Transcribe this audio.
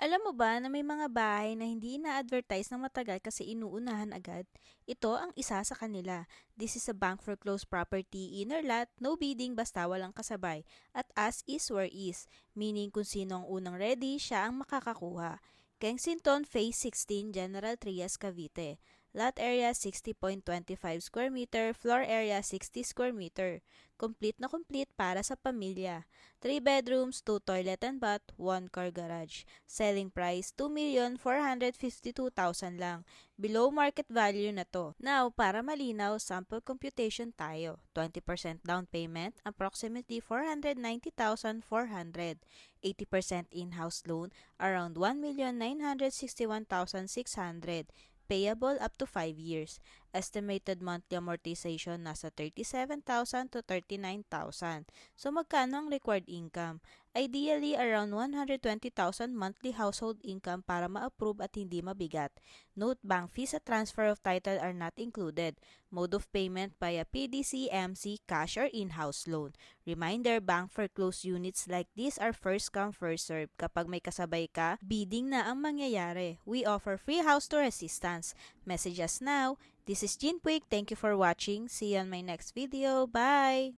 Alam mo ba na may mga bahay na hindi na-advertise ng matagal kasi inuunahan agad? Ito ang isa sa kanila. This is a bank foreclosed property inner lot, no bidding basta walang kasabay. At as is where is, meaning kung sino ang unang ready, siya ang makakakuha. Kensington Phase 16, General Trias, Cavite. Lot area 60.25 square meter, floor area 60 square meter. Complete na complete para sa pamilya. 3 bedrooms, 2 toilet and bath, 1 car garage. Selling price 2,452,000 lang. Below market value na to. Now, para malinaw, sample computation tayo. 20% down payment, approximately 490,400. 80% in-house loan, around 1,961,600. Payable up to 5 years. Estimated monthly amortization nasa 37,000 to 39,000. So magkano ang required income? Ideally, around 120,000 monthly household income para ma-approve at hindi mabigat. Note, bank fees at transfer of title are not included. Mode of payment via PDC, MC, cash, or in-house loan. Reminder, bank foreclosed units like this are first come, first serve. Kapag may kasabay ka, bidding na ang mangyayari. We offer free house tour assistance. Message us now. This is Jean Puig. Thank you for watching. See you on my next video. Bye!